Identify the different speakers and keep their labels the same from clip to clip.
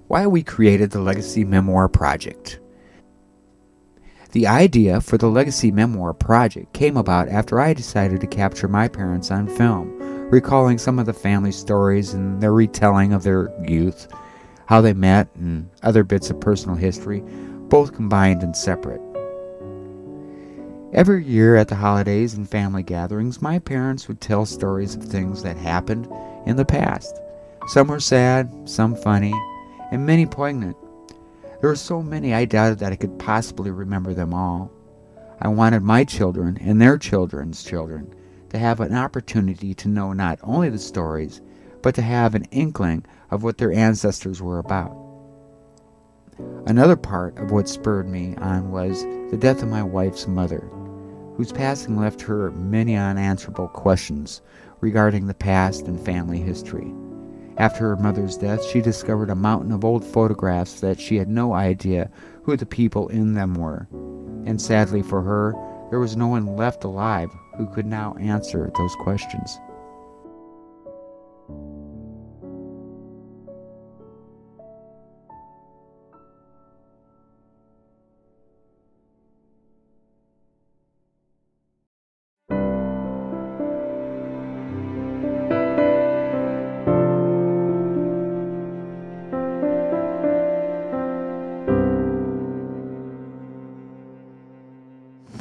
Speaker 1: why we created the Legacy Memoir Project. The idea for the Legacy Memoir Project came about after I decided to capture my parents on film, recalling some of the family stories and their retelling of their youth, how they met, and other bits of personal history, both combined and separate. Every year at the holidays and family gatherings, my parents would tell stories of things that happened in the past. Some were sad, some funny, and many poignant. There were so many I doubted that I could possibly remember them all. I wanted my children and their children's children to have an opportunity to know not only the stories, but to have an inkling of what their ancestors were about. Another part of what spurred me on was the death of my wife's mother, whose passing left her many unanswerable questions regarding the past and family history. After her mother's death, she discovered a mountain of old photographs that she had no idea who the people in them were. And sadly for her, there was no one left alive who could now answer those questions.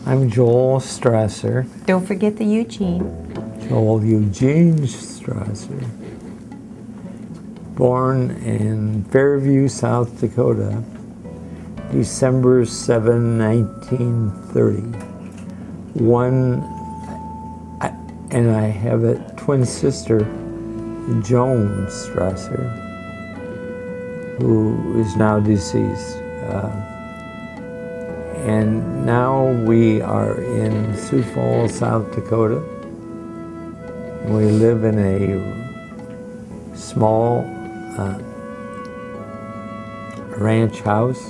Speaker 2: I'm Joel Strasser.
Speaker 3: Don't forget the Eugene.
Speaker 2: Joel Eugene Strasser. Born in Fairview, South Dakota, December 7, 1930. And I have a twin sister, Joan Strasser, who is now deceased. And now we are in Sioux Falls, South Dakota. We live in a small ranch house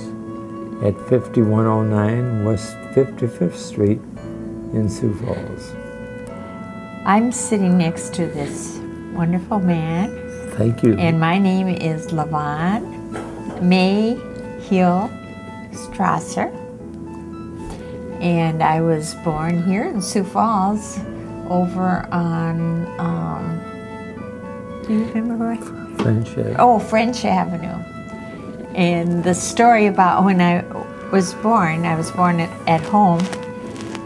Speaker 2: at 5109 West 55th Street in Sioux Falls.
Speaker 3: I'm sitting next to this wonderful man.
Speaker 2: Thank you.
Speaker 3: And my name is Lavon May Hill Strasser. And I was born here in Sioux Falls over on, do you remember where?
Speaker 2: French Avenue.
Speaker 3: Oh, French Avenue. And the story about when I was born at home,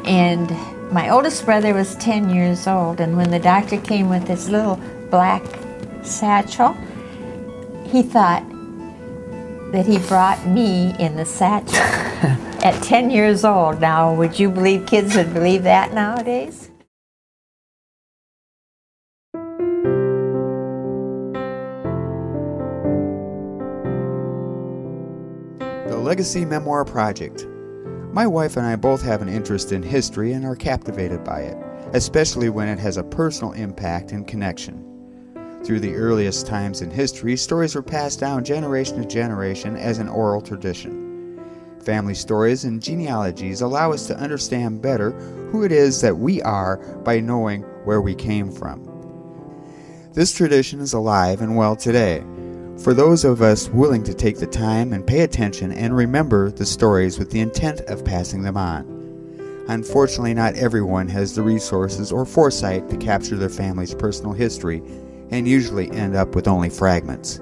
Speaker 3: and my oldest brother was 10 years old, and when the doctor came with his little black satchel, he thought that he brought me in the satchel. At 10 years old. Now, would you believe kids would believe that nowadays?
Speaker 1: The Legacy Memoir Project. My wife and I both have an interest in history and are captivated by it, especially when it has a personal impact and connection. Through the earliest times in history, stories were passed down generation to generation as an oral tradition. Family stories and genealogies allow us to understand better who it is that we are by knowing where we came from. This tradition is alive and well today, for those of us willing to take the time and pay attention and remember the stories with the intent of passing them on. Unfortunately, not everyone has the resources or foresight to capture their family's personal history and usually end up with only fragments.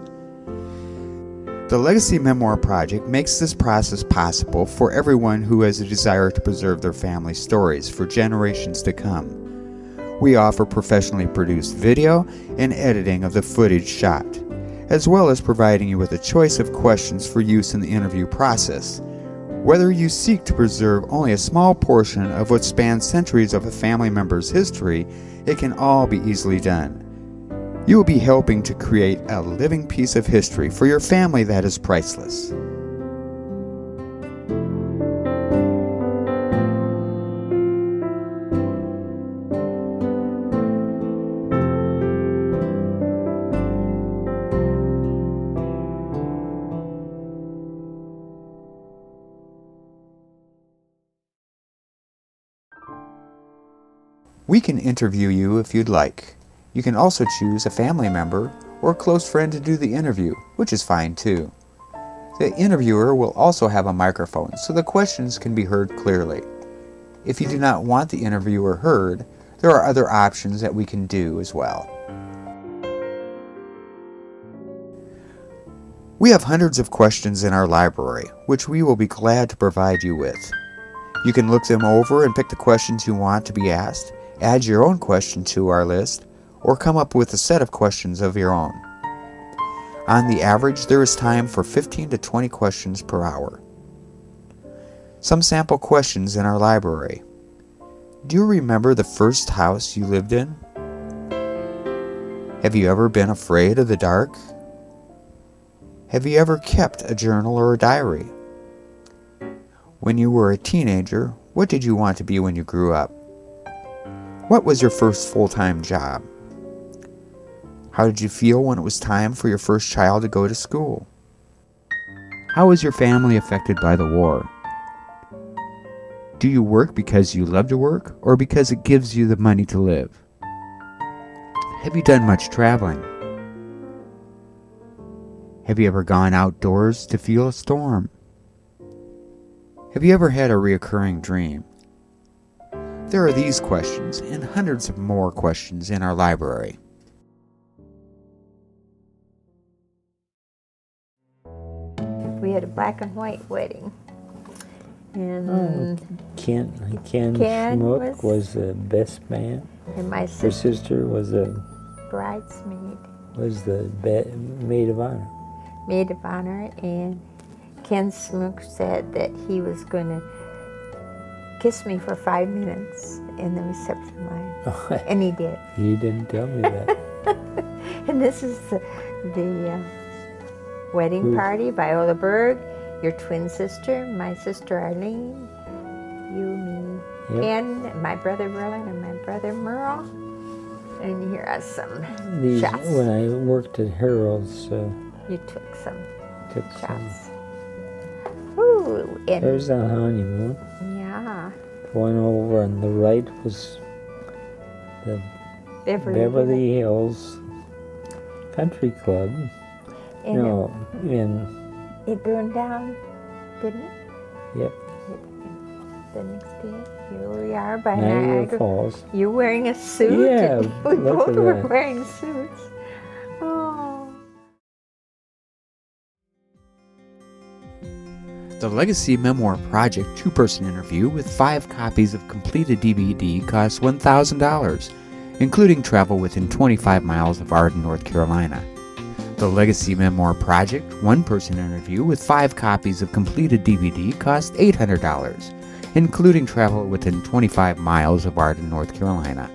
Speaker 1: The Legacy Memoir Project makes this process possible for everyone who has a desire to preserve their family stories for generations to come. We offer professionally produced video and editing of the footage shot, as well as providing you with a choice of questions for use in the interview process. Whether you seek to preserve only a small portion of what spans centuries of a family member's history, it can all be easily done. You will be helping to create a living piece of history for your family that is priceless. We can interview you if you'd like. You can also choose a family member or a close friend to do the interview, which is fine too. The interviewer will also have a microphone so the questions can be heard clearly. If you do not want the interviewer heard, there are other options that we can do as well. We have hundreds of questions in our library, which we will be glad to provide you with. You can look them over and pick the questions you want to be asked, add your own question to our list, or come up with a set of questions of your own. On the average, there is time for 15 to 20 questions per hour. Some sample questions in our library. Do you remember the first house you lived in? Have you ever been afraid of the dark? Have you ever kept a journal or a diary? When you were a teenager, what did you want to be when you grew up? What was your first full-time job? How did you feel when it was time for your first child to go to school? How was your family affected by the war? Do you work because you love to work or because it gives you the money to live? Have you done much traveling? Have you ever gone outdoors to feel a storm? Have you ever had a recurring dream? There are these questions and hundreds of more questions in our library.
Speaker 3: We had a black and white wedding. And
Speaker 2: Ken Schmuck was the best man.
Speaker 3: And my
Speaker 2: Her sister was the
Speaker 3: bridesmaid.
Speaker 2: Maid of honor.
Speaker 3: Maid of honor, and Ken Schmuck said that he was going to kiss me for 5 minutes in the reception line, and he did.
Speaker 2: You didn't tell me that.
Speaker 3: And this is the wedding party, Viola Berg, your twin sister, my sister Arlene, you, me, and my brother Berlin and my brother Merle. And here are some shots.
Speaker 2: When I worked at Harold's,
Speaker 3: you took some shots. Ooh, and
Speaker 2: there's our honeymoon.
Speaker 3: Yeah.
Speaker 2: The one over on the right was the Beverly Hills Country Club.
Speaker 3: And
Speaker 2: it
Speaker 3: it burned down, didn't it?
Speaker 2: Yep.
Speaker 3: The next day, here we are by
Speaker 2: Niagara Falls.
Speaker 3: You're wearing a suit?
Speaker 2: Yeah,
Speaker 3: we both were
Speaker 2: that.
Speaker 3: wearing suits. Oh.
Speaker 1: The Legacy Memoir Project two-person interview with 5 copies of completed DVD costs $1,000, including travel within 25 miles of Arden, North Carolina. The Legacy Memoir Project one-person interview with 5 copies of completed DVD costs $800, including travel within 25 miles of Arden, North Carolina.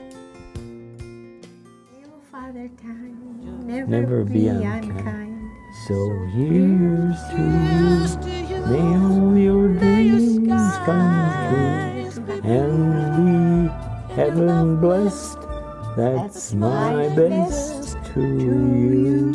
Speaker 3: Father time,
Speaker 2: never be unkind. So here's to you, may all your dreams come true, and be heaven blessed, that's my best to you.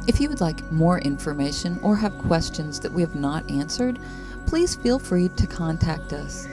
Speaker 4: If you would like more information or have questions that we have not answered, please feel free to contact us.